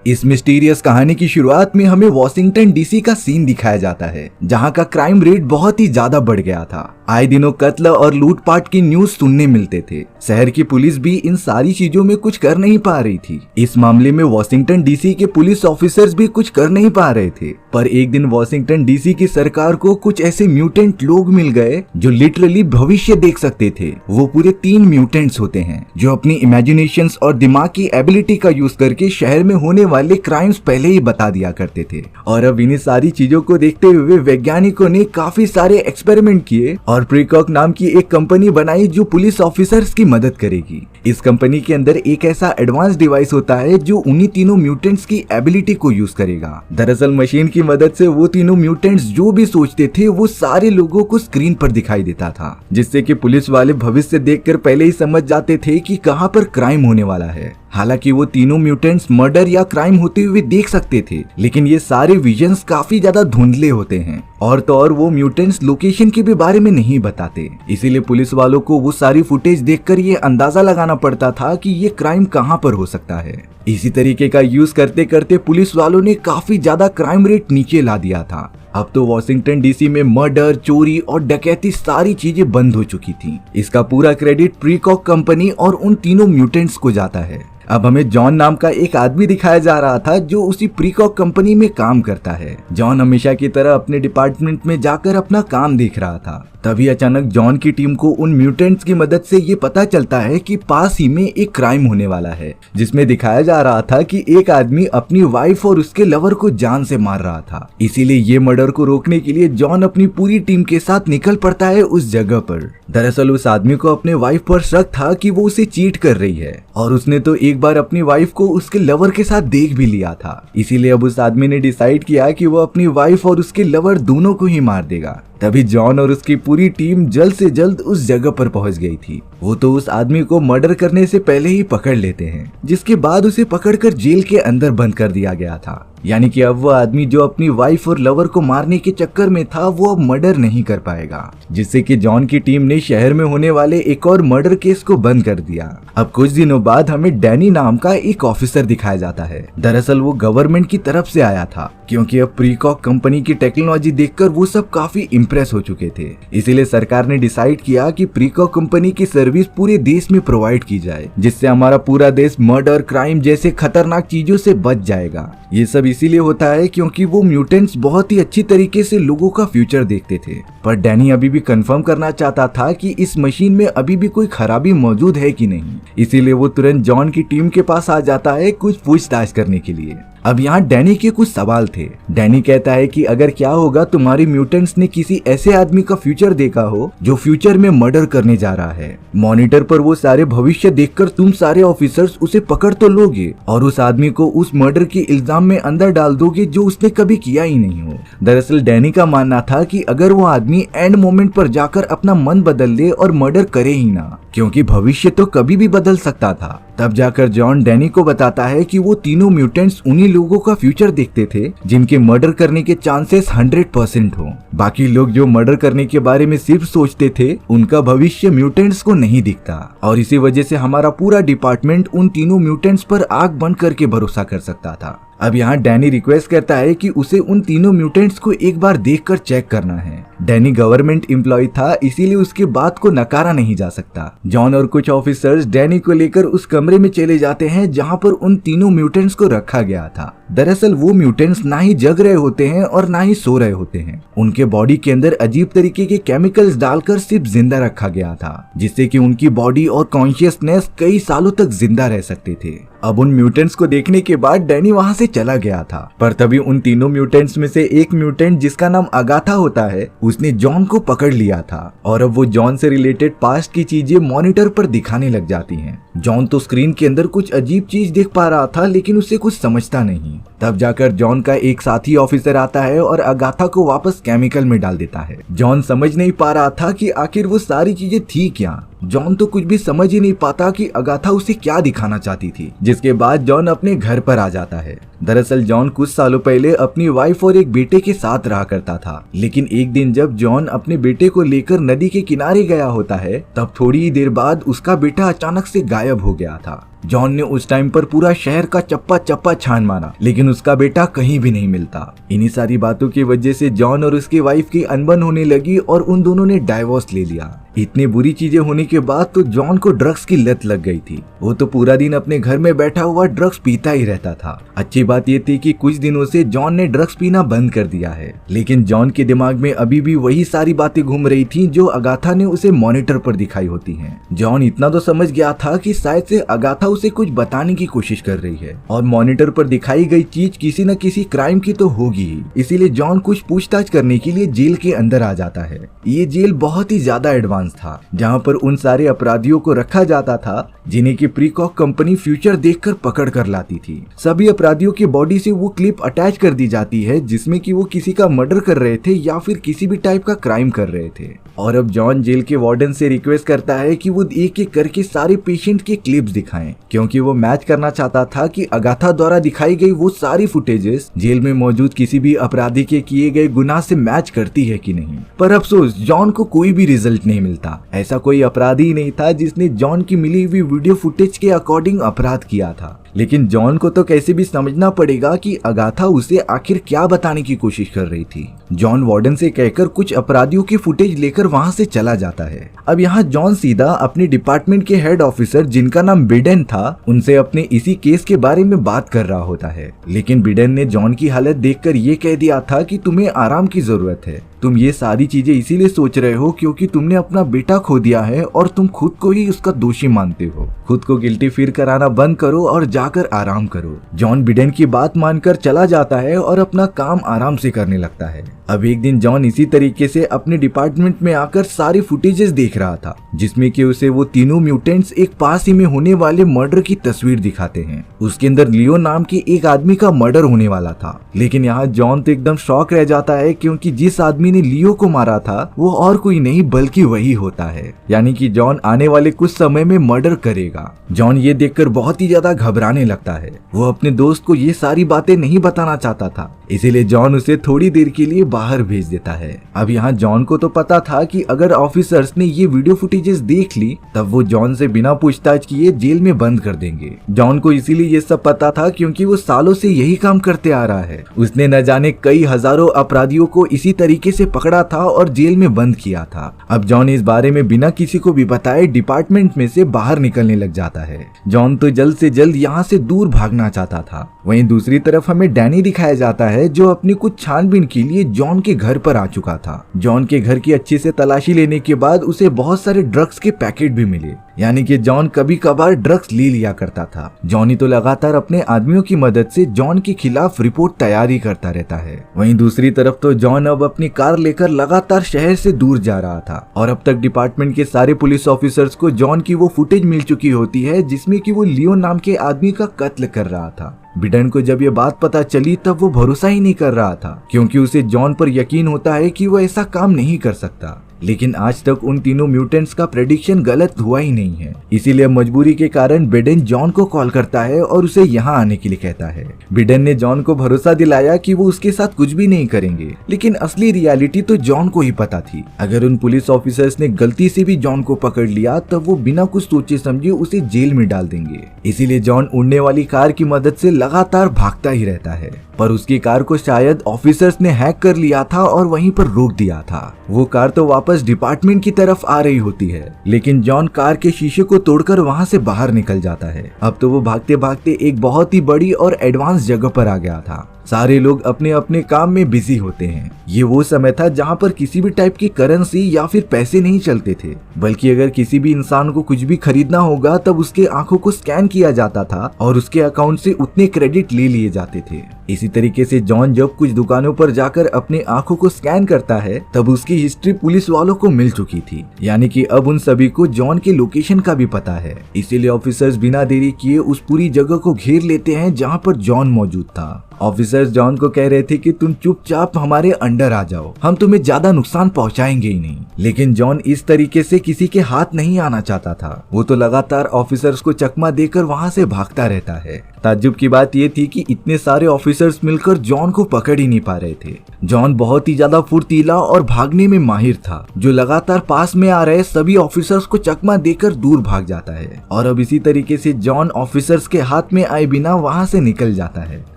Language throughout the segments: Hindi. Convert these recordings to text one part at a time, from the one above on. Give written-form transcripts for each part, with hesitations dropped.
इस मिस्टीरियस कहानी की शुरुआत में हमें वॉशिंगटन डीसी का सीन दिखाया जाता है, जहां का क्राइम रेट बहुत ही ज्यादा बढ़ गया था। आए दिनों कत्ल और लूटपाट की न्यूज सुनने मिलते थे। शहर की पुलिस भी इन सारी चीजों में कुछ कर नहीं पा रही थी। इस मामले में वॉशिंगटन डीसी के पुलिस ऑफिसर्स भी कुछ कर नहीं पा रहे थे। पर एक दिन वॉशिंगटन डीसी की सरकार को कुछ ऐसे म्यूटेंट लोग मिल गए जो लिटरली भविष्य देख सकते थे। वो पूरे 3 म्यूटेंट्स होते हैं जो अपनी इमेजिनेशंस और दिमाग की एबिलिटी का यूज करके शहर में होने वाले क्राइम्स पहले ही बता दिया करते थे। और अब इन्हीं सारी चीजों को देखते हुए वैज्ञानिकों ने काफी सारे एक्सपेरिमेंट किए और प्रीकॉक नाम की एक कंपनी बनाई जो पुलिस ऑफिसर्स की मदद करेगी। इस कंपनी के अंदर एक ऐसा एडवांस डिवाइस होता है जो उन्हीं तीनों म्यूटेंट्स की एबिलिटी को यूज करेगा। दरअसल मशीन की मदद से वो तीनों म्यूटेंट्स जो भी सोचते थे वो सारे लोगों को स्क्रीन पर दिखाई देता था, जिससे कि पुलिस वाले भविष्य देखकर पहले ही समझ जाते थे कि कहां पर क्राइम होने वाला है। हालांकि वो तीनों म्यूटेंट्स मर्डर या क्राइम होते हुए देख सकते थे, लेकिन ये सारे विजन्स काफी ज्यादा धुंधले होते हैं। और तो और वो म्यूटेंट्स लोकेशन के भी बारे में नहीं बताते, इसीलिए पुलिस वालों को वो सारी फुटेज देखकर ये अंदाजा लगाना पड़ता था कि ये क्राइम कहां पर हो सकता है। इसी तरीके का यूज करते करते पुलिस वालों ने काफी ज्यादा क्राइम रेट नीचे ला दिया था। अब तो वॉशिंगटन डीसी में मर्डर, चोरी और डकैती सारी चीजें बंद हो चुकी थी। इसका पूरा क्रेडिट प्रीकॉक कंपनी और उन तीनों म्यूटेंट्स को जाता है। अब हमें जॉन नाम का एक आदमी दिखाया जा रहा था जो उसी प्रीकॉक कंपनी में काम करता है। जॉन हमेशा की तरह अपने डिपार्टमेंट में जाकर अपना काम देख रहा था। तभी अचानक जॉन की टीम को उन म्यूटेंट्स की मदद से ये पता चलता है कि पास ही में एक क्राइम होने वाला है, जिसमें दिखाया जा रहा था कि एक आदमी अपनी वाइफ और उसके लवर को जान से मार रहा था। इसीलिए ये मर्डर को रोकने के लिए जॉन अपनी पूरी टीम के साथ निकल पड़ता है उस जगह पर। दरअसल उस आदमी को अपने वाइफ पर शक था कि वो उसे चीट कर रही है, और उसने तो एक बार अपनी वाइफ को उसके लवर के साथ देख भी लिया था। इसीलिए अब उस आदमी ने डिसाइड किया कि वो अपनी वाइफ और उसके लवर दोनों को ही मार देगा। तभी जॉन और उसकी पूरी टीम जल्द से जल्द उस जगह पर पहुंच गई थी। वो तो उस आदमी को मर्डर करने से पहले ही पकड़ लेते हैं, जिसके बाद उसे पकड़कर जेल के अंदर बंद कर दिया गया था। यानी कि अब वो आदमी जो अपनी वाइफ और लवर को मारने के चक्कर में था वो अब मर्डर नहीं कर पाएगा, जिससे कि जॉन की टीम ने शहर में होने वाले एक और मर्डर केस को बंद कर दिया। अब कुछ दिनों बाद हमें डैनी नाम का एक ऑफिसर दिखाया जाता है। दरअसल वो गवर्नमेंट की तरफ से आया था, क्योंकि अब प्रीकॉक कंपनी की टेक्नोलॉजी देखकर वो सब काफी इम्प्रेस हो चुके थे। इसीलिए सरकार ने डिसाइड किया कि प्रीकॉक कंपनी की सर्विस पूरे देश में प्रोवाइड की जाए, जिससे हमारा पूरा देश मर्डर, क्राइम जैसे खतरनाक चीजों से बच जाएगा। ये सब इसीलिए होता है क्योंकि वो म्यूटेंट्स बहुत ही अच्छी तरीके से लोगों का फ्यूचर देखते थे। पर डैनी अभी भी कंफर्म करना चाहता था कि इस मशीन में अभी भी कोई खराबी मौजूद है कि नहीं। इसीलिए वो तुरंत जॉन की टीम के पास आ जाता है कुछ पूछताछ करने के लिए। अब यहाँ डैनी के कुछ सवाल थे। डैनी कहता है कि अगर क्या होगा तुम्हारी म्यूटेंट्स ने किसी ऐसे आदमी का फ्यूचर देखा हो जो फ्यूचर में मर्डर करने जा रहा है। मॉनिटर पर वो सारे भविष्य देखकर तुम सारे ऑफिसर्स उसे पकड़ तो लोगे और उस आदमी को उस मर्डर के इल्जाम में अंदर डाल दोगे जो उसने कभी किया ही नहीं हो। दरअसल डैनी का मानना था कि अगर वो आदमी एंड मोमेंट पर जाकर अपना मन बदल ले और मर्डर करे ही ना, क्योंकि भविष्य तो कभी भी बदल सकता था। तब जाकर जॉन डैनी को बताता है कि वो तीनों म्यूटेंट्स उन्हीं लोगों का फ्यूचर देखते थे जिनके मर्डर करने के चांसेस 100% हो। बाकी लोग जो मर्डर करने के बारे में सिर्फ सोचते थे, उनका भविष्य म्यूटेंट्स को नहीं दिखता, और इसी वजह से हमारा पूरा डिपार्टमेंट उन तीनों म्यूटेंट्स पर आंख बंद करके भरोसा कर सकता था। अब यहाँ डैनी रिक्वेस्ट करता है कि उसे उन तीनों म्यूटेंट्स को एक बार देखकर चेक करना है। डैनी गवर्नमेंट एम्प्लॉय था, इसीलिए उसकी बात को नकारा नहीं जा सकता। जॉन और कुछ ऑफिसर्स डैनी को लेकर उस कमरे में चले जाते हैं जहाँ पर उन तीनों म्यूटेंट्स को रखा गया था। दरअसल वो म्यूटेंट्स ना ही जग रहे होते हैं और ना ही सो रहे होते हैं। उनके बॉडी के अंदर अजीब तरीके के केमिकल्स डालकर सिर्फ जिंदा रखा गया था, जिससे कि उनकी बॉडी और कॉन्शियसनेस कई सालों तक जिंदा रह सकते थे। अब उन म्यूटेंट्स को देखने के बाद डैनी वहां से चला गया था, पर तभी उन तीनों म्यूटेंट्स में से एक म्यूटेंट जिसका नाम अगाथा होता है, उसने जॉन को पकड़ लिया था और अब वो जॉन से रिलेटेड पास्ट की चीजें मॉनिटर पर दिखाने लग जाती हैं। जॉन तो स्क्रीन के अंदर कुछ अजीब चीज देख पा रहा था, लेकिन उसे कुछ समझता नहीं। तब जाकर जॉन का एक साथी ऑफिसर आता है और अगाथा को वापस केमिकल में डाल देता है। जॉन समझ नहीं पा रहा था कि आखिर वो सारी चीजें थी क्या। जॉन तो कुछ भी समझ ही नहीं पाता कि अगाथा उसे क्या दिखाना चाहती थी। जिसके बाद जॉन अपने घर पर आ जाता है। दरअसल जॉन कुछ सालों पहले अपनी वाइफ और एक बेटे के साथ रहा करता था, लेकिन एक दिन जब जॉन अपने बेटे को लेकर नदी के किनारे गया होता है, तब थोड़ी ही देर बाद उसका बेटा अचानक से गायब हो गया था। जॉन ने उस टाइम पर पूरा शहर का चप्पा चप्पा छान मारा, लेकिन उसका बेटा कहीं भी नहीं मिलता। इन्हीं सारी बातों की वजह से जॉन और उसकी वाइफ की अनबन होने लगी और उन दोनों ने डाइवोर्स ले लिया। इतनी बुरी चीजें होने के बाद तो जॉन को ड्रग्स की लत लग गई थी। वो तो पूरा दिन अपने घर में बैठा हुआ ड्रग्स पीता ही रहता था। अच्छी बात ये थी कि कुछ दिनों से जॉन ने ड्रग्स पीना बंद कर दिया है, लेकिन जॉन के दिमाग में अभी भी वही सारी बातें घूम रही थी जो अगाथा ने उसे मॉनिटर पर दिखाई होती हैं। जॉन इतना तो समझ गया था कि शायद से अगाथा उसे कुछ बताने की कोशिश कर रही है और मॉनिटर पर दिखाई गई चीज किसी न किसी क्राइम की तो होगी ही। इसीलिए जॉन कुछ पूछताछ करने के लिए जेल के अंदर आ जाता है। ये जेल बहुत ही ज्यादा एडवांस था, जहाँ पर उन सारे अपराधियों को रखा जाता था जिन्हें की प्रीकॉक कंपनी फ्यूचर देखकर पकड़ कर लाती थी। सभी अपराधियों की बॉडी से वो क्लिप अटैच कर दी जाती है जिसमें कि वो किसी का मर्डर कर रहे थे या फिर किसी भी टाइप का क्राइम कर रहे थे। और अब जॉन जेल के वार्डन से रिक्वेस्ट करता है कि वो एक एक करके सारे पेशेंट के क्लिप्स दिखाएं, क्योंकि वो मैच करना चाहता था कि अगाथा द्वारा दिखाई गई वो सारी फुटेजेस जेल में मौजूद किसी भी अपराधी के किए गए गुनाह से मैच करती है कि नहीं। पर अफसोस जॉन को कोई भी रिजल्ट नहीं मिलता। ऐसा कोई अपराधी नहीं था जिसने जॉन की मिली हुई वीडियो फुटेज के अकॉर्डिंग अपराध किया था। लेकिन जॉन को तो कैसे भी समझना पड़ेगा कि अगाथा उसे आखिर क्या बताने की कोशिश कर रही थी। जॉन वार्डन से कहकर कुछ अपराधियों की फुटेज लेकर वहां से चला जाता है। अब यहाँ जॉन सीधा अपने डिपार्टमेंट के हेड ऑफिसर जिनका नाम बिडेन था, उनसे अपने इसी केस के बारे में बात कर रहा होता है। लेकिन बिडेन ने जॉन की हालत देखकर ये कह दिया था कि तुम्हें आराम की जरूरत है। तुम ये सारी चीजें इसीलिए सोच रहे हो क्योंकि तुमने अपना बेटा खो दिया है और तुम खुद को ही उसका दोषी मानते हो। खुद को गिल्टी फील कराना बंद करो और जाकर आराम करो। जॉन बिडेन की बात मानकर चला जाता है और अपना काम आराम से करने लगता है। अब एक दिन जॉन इसी तरीके से अपने डिपार्टमेंट में आकर सारी फुटेजेस देख रहा था, जिसमें कि उसे वो तीनों म्यूटेंट्स एक पास ही में होने वाले मर्डर की तस्वीर दिखाते हैं। उसके अंदर लियो नाम के एक आदमी का मर्डर होने वाला था। लेकिन यहाँ जॉन तो एकदम शॉक रह जाता है क्योंकि जिस आदमी ने लियो को मारा था वो और कोई नहीं बल्कि वही होता है, यानी कि जॉन आने वाले कुछ समय में मर्डर करेगा। जॉन ये देखकर बहुत ही ज्यादा घबराने लगता है। वो अपने दोस्त को ये सारी बातें नहीं बताना चाहता था, इसीलिए जॉन उसे थोड़ी देर के लिए बाहर भेज देता है। अब यहाँ जॉन को तो पता था कि अगर ऑफिसर्स ने ये वीडियो फुटेजेस देख ली तब वो जॉन से बिना पूछताछ किए जेल में बंद कर देंगे। जॉन को इसीलिए ये सब पता था क्योंकि वो सालों से यही काम करते आ रहा है। उसने न जाने कई हजारों अपराधियों को इसी तरीके से पकड़ा था और जेल में बंद किया था। अब जॉन इस बारे में बिना किसी को भी बताए डिपार्टमेंट में से बाहर निकलने लग जाता है। जॉन तो जल्द से जल्द यहाँ से दूर भागना चाहता था। वहीं दूसरी तरफ हमें डैनी दिखाया जाता है जो अपनी कुछ छानबीन के लिए जॉन के घर पर आ चुका था। जॉन के घर की अच्छे से तलाशी लेने के बाद उसे बहुत सारे ड्रग्स के पैकेट भी मिले, यानी कि जॉन कभी कभार ड्रग्स ले लिया करता था। जॉनी तो लगातार अपने आदमियों की मदद से जॉन के खिलाफ रिपोर्ट तैयारी करता रहता है। वहीं दूसरी तरफ तो जॉन अब अपनी कार लेकर लगातार शहर से दूर जा रहा था और अब तक डिपार्टमेंट के सारे पुलिस ऑफिसर्स को जॉन की वो फुटेज मिल चुकी होती है जिसमें कि वो लियो नाम के आदमी का कत्ल कर रहा था। बिडेन को जब ये बात पता चली तब वो भरोसा ही नहीं कर रहा था क्योंकि उसे जॉन पर यकीन होता है कि वो ऐसा काम नहीं कर सकता। लेकिन आज तक उन तीनों म्यूटेंट्स का प्रेडिक्शन गलत हुआ ही नहीं है। इसीलिए मजबूरी के कारण बिडेन जॉन को कॉल करता है और उसे यहाँ आने के लिए कहता है। बिडेन ने जॉन को भरोसा दिलाया कि वो उसके साथ कुछ भी नहीं करेंगे, लेकिन असली रियलिटी तो जॉन को ही पता थी। अगर उन पुलिस ऑफिसर्स ने गलती से भी जॉन को पकड़ लिया तब वो बिना कुछ सोचे समझे उसे जेल में डाल देंगे। इसीलिए जॉन उड़ने वाली कार की मदद से लगातार भागता ही रहता है, पर उसकी कार को शायद ऑफिसर्स ने हैक कर लिया था और वहीं पर रोक दिया था। वो कार तो वापस डिपार्टमेंट की तरफ आ रही होती है, लेकिन जॉन कार के शीशे को तोड़कर वहां से बाहर निकल जाता है। अब तो वो भागते भागते एक बहुत ही बड़ी और एडवांस जगह पर आ गया था। सारे लोग अपने अपने काम में बिजी होते हैं। ये वो समय था जहाँ पर किसी भी टाइप की करेंसी या फिर पैसे नहीं चलते थे, बल्कि अगर किसी भी इंसान को कुछ भी खरीदना होगा तब उसके आंखों को स्कैन किया जाता था और उसके अकाउंट से उतने क्रेडिट ले लिए जाते थे। इसी तरीके से जॉन जब कुछ दुकानों पर जाकर अपने आंखों को स्कैन करता है तब उसकी हिस्ट्री पुलिस वालों को मिल चुकी थी, यानी कि अब उन सभी को जॉन के लोकेशन का भी पता है। इसीलिए ऑफिसर्स बिना देरी किए उस पूरी जगह को घेर लेते हैं जहाँ पर जॉन मौजूद था। ऑफिसर्स जॉन को कह रहे थे कि तुम चुपचाप हमारे अंडर आ जाओ, हम तुम्हें ज्यादा नुकसान पहुंचाएंगे ही नहीं। लेकिन जॉन इस तरीके से किसी के हाथ नहीं आना चाहता था। वो तो लगातार ऑफिसर्स को चकमा देकर वहां से भागता रहता है। ताज्जुब की बात ये थी कि इतने सारे ऑफिसर्स मिलकर जॉन को पकड़ ही नहीं पा रहे थे। जॉन बहुत ही ज्यादा फुर्तीला और भागने में माहिर था, जो लगातार पास में आ रहे सभी ऑफिसर्स को चकमा देकर दूर भाग जाता है। और अब इसी तरीके से जॉन ऑफिसर्स के हाथ में आए बिना वहां से निकल जाता है।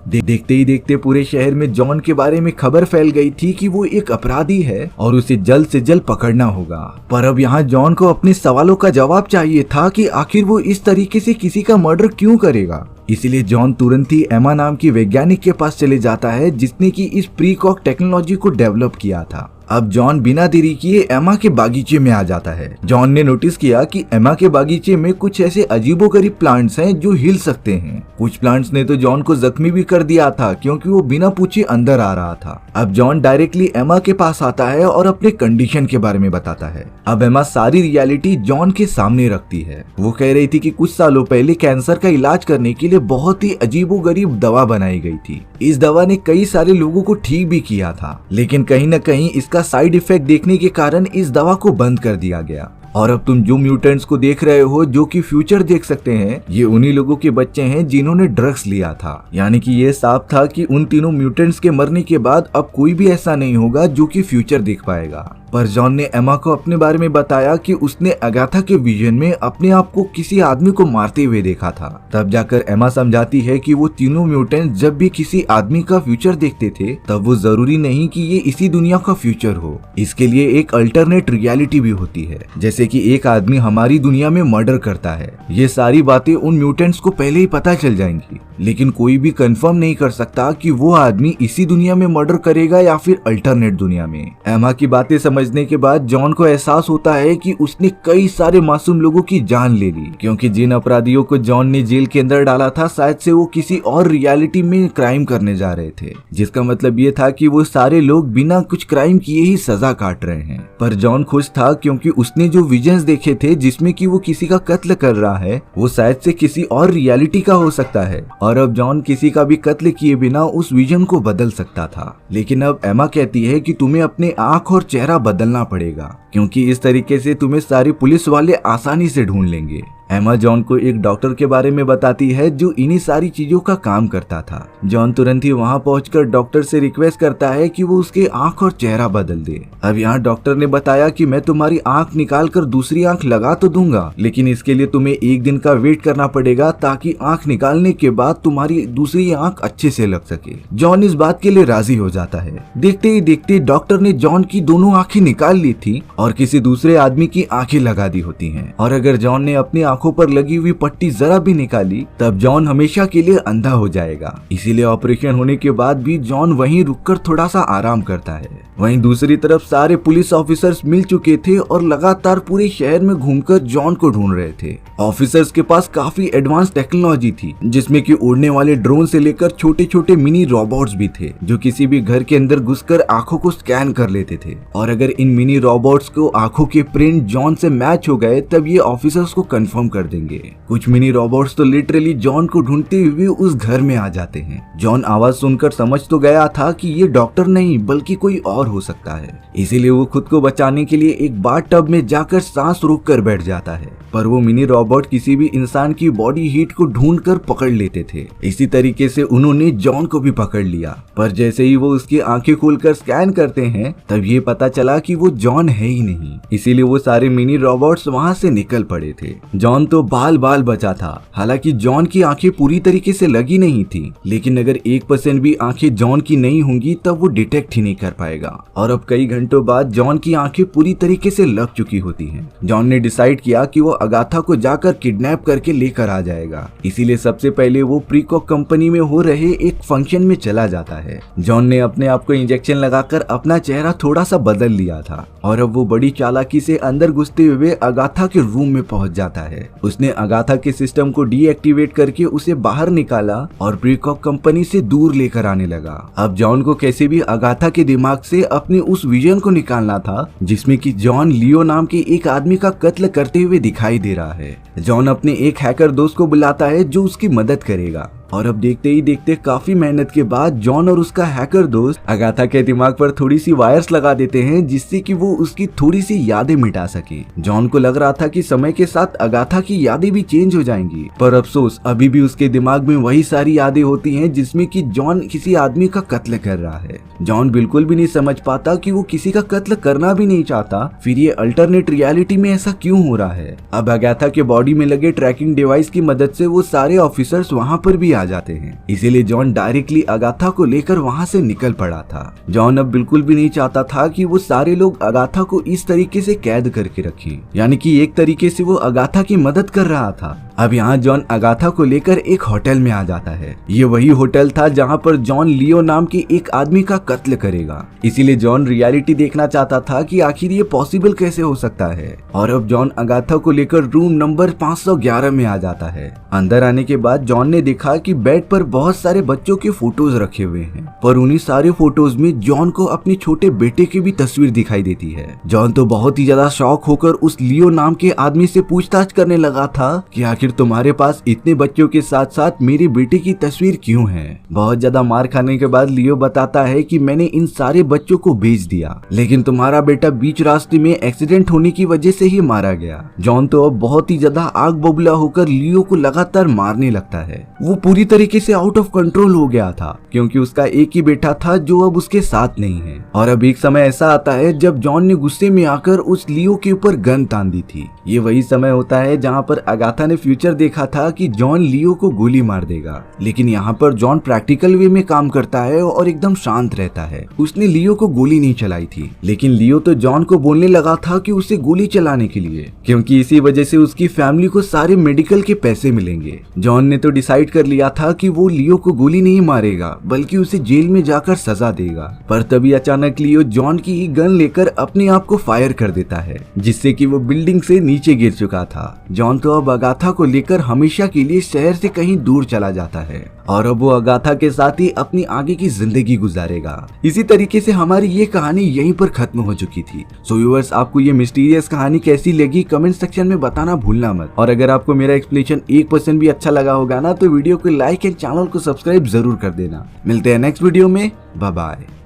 देखते ही देखते पूरे शहर में जॉन के बारे में खबर फैल गई थी कि वो एक अपराधी है और उसे जल्द से जल्द पकड़ना होगा। पर अब यहाँ जॉन को अपने सवालों का जवाब चाहिए था कि आखिर वो इस तरीके से किसी का मर्डर क्यों करेगा। इसलिए जॉन तुरंत ही एमा नाम की वैज्ञानिक के पास चले जाता है, जिसने की इस प्रीकॉक टेक्नोलॉजी को डेवलप किया था। अब जॉन बिना देरी किए एमा के बागीचे में आ जाता है। जॉन ने नोटिस किया कि एमा के बागीचे में कुछ ऐसे अजीबोगरीब प्लांट्स हैं जो हिल सकते हैं। कुछ प्लांट्स ने तो जॉन को जख्मी भी कर दिया था, क्योंकि वो बिना पूछे अंदर आ रहा था। अब जॉन डायरेक्टली एमा के पास आता है और अपने कंडीशन के बारे में बताता है। अब एमा सारी रियलिटी जॉन के सामने रखती है। वो कह रही थी कि कुछ सालों पहले कैंसर का इलाज करने के लिए बहुत ही अजीबोगरीब दवा बनाई गई थी। इस दवा ने कई सारे लोगों को ठीक भी किया था, लेकिन कहीं न कहीं इसका साइड इफेक्ट देखने के कारण इस दवा को बंद कर दिया गया। और अब तुम जो म्यूटेंट्स को देख रहे हो, जो कि फ्यूचर देख सकते हैं, ये उन्हीं लोगों के बच्चे हैं जिन्होंने ड्रग्स लिया था। यानी कि ये साफ था कि उन तीनों म्यूटेंट्स के मरने के बाद अब कोई भी ऐसा नहीं होगा जो कि फ्यूचर देख पाएगा। पर जॉन ने एमा को अपने बारे में बताया कि उसने अगाथा के विजन में अपने आप को किसी आदमी को मारते हुए देखा था। तब जाकर एमा समझाती है कि वो तीनों म्यूटेंट जब भी किसी आदमी का फ्यूचर देखते थे, तब वो जरूरी नहीं कि ये इसी दुनिया का फ्यूचर हो। इसके लिए एक अल्टरनेट रियलिटी भी होती है, जैसे कि एक आदमी हमारी दुनिया में मर्डर करता है। ये सारी बातें उन म्यूटेंट्स को पहले ही पता चल जाएंगी, लेकिन कोई भी कंफर्म नहीं कर सकता कि वो आदमी इसी दुनिया में मर्डर करेगा या फिर अल्टरनेट दुनिया में। एमा की बातें समझने के बाद जॉन को एहसास होता है कि उसने कई सारे मासूम लोगों की जान ले ली, क्योंकि जिन अपराधियों को जॉन ने जेल के अंदर डाला था, शायद से वो किसी और रियलिटी में क्राइम करने जा रहे थे, जिसका मतलब ये था कि वो सारे लोग बिना कुछ क्राइम किए ही सजा काट रहे हैं। पर जॉन खुश था, क्योंकि उसने जो विजन्स देखे थे जिसमें कि वो किसी का कत्ल कर रहा है, वो शायद से किसी और रियलिटी का हो सकता है। और अब जॉन किसी का भी कत्ल किए बिना उस विजन को बदल सकता था। लेकिन अब एमा कहती है कि तुम्हें अपने आंख और चेहरा बदलना पड़ेगा, क्योंकि इस तरीके से तुम्हें सारे पुलिस वाले आसानी से ढूंढ लेंगे। एमा जॉन को एक डॉक्टर के बारे में बताती है जो इन्हीं सारी चीजों का काम करता था। जॉन तुरंत ही वहां पहुंचकर डॉक्टर से रिक्वेस्ट करता है कि वो उसके आंख और चेहरा बदल दे। अब यहाँ डॉक्टर ने बताया कि मैं तुम्हारी आंख निकाल कर दूसरी आंख लगा तो दूंगा, लेकिन इसके लिए तुम्हें 1 दिन का वेट करना पड़ेगा, ताकि आंख निकालने के बाद तुम्हारी दूसरी आंख अच्छे से लग सके। जॉन इस बात के लिए राजी हो जाता है। देखते ही देखते डॉक्टर ने जॉन की दोनों आंखें निकाल ली थी और किसी दूसरे आदमी की आंखें लगा दी होती हैं। और अगर जॉन ने अपनी आंखों पर लगी हुई पट्टी जरा भी निकाली, तब जॉन हमेशा के लिए अंधा हो जाएगा। इसीलिए ऑपरेशन होने के बाद भी जॉन वहीं रुककर थोड़ा सा आराम करता है। वहीं दूसरी तरफ सारे पुलिस ऑफिसर्स मिल चुके थे और लगातार पूरे शहर में घूमकर जॉन को ढूंढ रहे थे। ऑफिसर्स के पास काफी एडवांस टेक्नोलॉजी थी, जिसमें कि उड़ने वाले ड्रोन से लेकर छोटे छोटे मिनी रोबोट्स भी थे, जो किसी भी घर के अंदर घुसकर आंखों को स्कैन कर लेते थे। और अगर इन मिनी रोबोट्स को आंखों के प्रिंट जॉन से मैच हो गए, तब ये ऑफिसर्स को कंफर्म कर देंगे। कुछ मिनी रोबोट्स तो लिटरली जॉन को ढूंढते हुए उस घर में आ जाते हैं। जॉन आवाज सुनकर समझ तो गया था कि ये डॉक्टर नहीं बल्कि कोई और हो सकता है, इसीलिए वो खुद को बचाने के लिए एक बाथ टब में जाकर सांस रोक कर बैठ जाता है। पर वो मिनी रोबोट किसी भी इंसान की बॉडी हीट को ढूंढकर पकड़ लेते थे। इसी तरीके से उन्होंने जॉन को भी पकड़ लिया। पर जैसे ही वो उसकी आंखें खोलकर स्कैन करते हैं, तब ये पता चला कि वो जॉन है ही नहीं। इसीलिए वो सारे मिनी रोबोट्स वहां से निकल पड़े थे। जॉन तो बाल बाल बचा था। हालांकि जॉन की आंखें पूरी तरीके से लगी नहीं थी, लेकिन अगर 1% भी आंखें जॉन की नहीं होंगी, तब वो डिटेक्ट ही नहीं कर पाएगा। और अब कई घंटों बाद जॉन की आंखें पूरी तरीके से लग चुकी होती हैं। जॉन ने डिसाइड किया कि वो अगाथा को जाकर किडनैप करके लेकर आ जाएगा। इसीलिए सबसे पहले वो प्रीकॉक कंपनी में हो रहे एक फंक्शन में चला जाता है। जॉन ने अपने आप को इंजेक्शन लगाकर अपना चेहरा थोड़ा सा बदल लिया था और अब वो बड़ी चालाकी से अंदर घुसते हुए अगाथा के रूम में पहुंच जाता है। उसने अगाथा के सिस्टम को डीएक्टिवेट करके उसे बाहर निकाला और प्रीकॉक कंपनी से दूर लेकर आने लगा। अब जॉन को कैसे भी अगाथा के दिमाग से अपने उस विजन को निकालना था, जिसमें कि जॉन लियो नाम के एक आदमी का कत्ल करते हुए दिखाई दे रहा है। जॉन अपने एक हैकर दोस्त को बुलाता है जो उसकी मदद करेगा। और अब देखते ही देखते काफी मेहनत के बाद जॉन और उसका हैकर दोस्त अगाथा के दिमाग पर थोड़ी सी वायर्स लगा देते हैं, जिससे कि वो उसकी थोड़ी सी यादें मिटा सके। जॉन को लग रहा था कि समय के साथ अगाथा की यादें भी चेंज हो जाएंगी, पर अफसोस अभी भी उसके दिमाग में वही सारी यादें होती हैं जिसमें कि जॉन किसी आदमी का कत्ल कर रहा है। जॉन बिल्कुल भी नहीं समझ पाता कि वो किसी का कत्ल करना भी नहीं चाहता, फिर ये अल्टरनेट रियलिटी में ऐसा क्यों हो रहा है। अब अगाथा के बॉडी में लगे ट्रैकिंग डिवाइस की मदद से वो सारे ऑफिसर्स वहाँ पर भी आ जाते हैं, इसीलिए जॉन डायरेक्टली अगाथा को लेकर वहाँ से निकल पड़ा था। जॉन अब बिल्कुल भी नहीं चाहता था कि वो सारे लोग अगाथा को इस तरीके से कैद करके रखें, यानी कि एक तरीके से वो अगाथा की मदद कर रहा था। अब यहाँ जॉन अगाथा को लेकर एक होटल में आ जाता है। ये वही होटल था जहाँ पर जॉन लियो नाम के एक आदमी का कत्ल करेगा, इसीलिए जॉन रियलिटी देखना चाहता था कि आखिर ये पॉसिबल कैसे हो सकता है। और अब जॉन अगाथा को लेकर रूम नंबर 511 में आ जाता है। अंदर आने के बाद जॉन ने देखा कि बेड पर बहुत सारे बच्चों के फोटोज रखे हुए हैं, पर उन्हीं सारे फोटोज में जॉन को अपने छोटे बेटे की भी तस्वीर दिखाई देती है। जॉन तो बहुत ही ज्यादा शॉक होकर उस लियो नाम के आदमी से पूछताछ करने लगा था कि आखिर तुम्हारे पास इतने बच्चों के साथ साथ मेरे बेटे की तस्वीर क्यों है। बहुत ज्यादा मार खाने के बाद लियो बताता है कि मैंने इन सारे बच्चों को भेज दिया, लेकिन तुम्हारा बेटा बीच रास्ते में एक्सीडेंट होने की वजह से ही मारा गया। जॉन तो अब बहुत ही ज्यादा आग बबूला होकर लियो को लगातार मारने लगता है। वो पूरी तरीके से आउट ऑफ कंट्रोल हो गया था, क्योंकि उसका एक ही बेटा था जो अब उसके साथ नहीं है। और अब एक समय ऐसा आता है जब जॉन ने गुस्से में आकर उस लियो के ऊपर गन तान दी थी। ये वही समय होता है जहाँ पर अगाथा ने फ्यूचर देखा था कि जॉन लियो को गोली मार देगा, लेकिन यहाँ पर जॉन प्रैक्टिकल वे में काम करता है और एकदम शांत रहता है। उसने लियो को गोली नहीं चलाई थी, लेकिन लियो तो जॉन को बोलने लगा था कि उसे गोली चलाने के लिए, क्योंकि इसी वजह से उसकी फैमिली को सारे मेडिकल के पैसे मिलेंगे। जॉन ने तो डिसाइड कर लिया था कि वो लियो को गोली नहीं मारेगा, बल्कि उसे जेल में जाकर सजा देगा। पर तभी अचानक लियो जॉन की गन लेकर अपने आप को फायर कर देता है, जिससे कि वो बिल्डिंग से नीचे गिर चुका था। जॉन तो अब अगाथा को लेकर हमेशा के लिए शहर से कहीं दूर चला जाता है, और अब वो अगाथा के साथ ही अपनी आगे की जिंदगी गुजारेगा। इसी तरीके से हमारी ये कहानी यहीं पर खत्म हो चुकी थी। सो व्यूअर्स, आपको ये मिस्टीरियस कहानी कैसी लगी कमेंट सेक्शन में बताना भूलना मत। और अगर आपको मेरा एक्सप्लेनेशन 1% भी अच्छा लगा होगा ना, तो वीडियो को लाइक एंड चैनल को सब्सक्राइब जरूर कर देना। मिलते हैं नेक्स्ट वीडियो में, बाय बाय।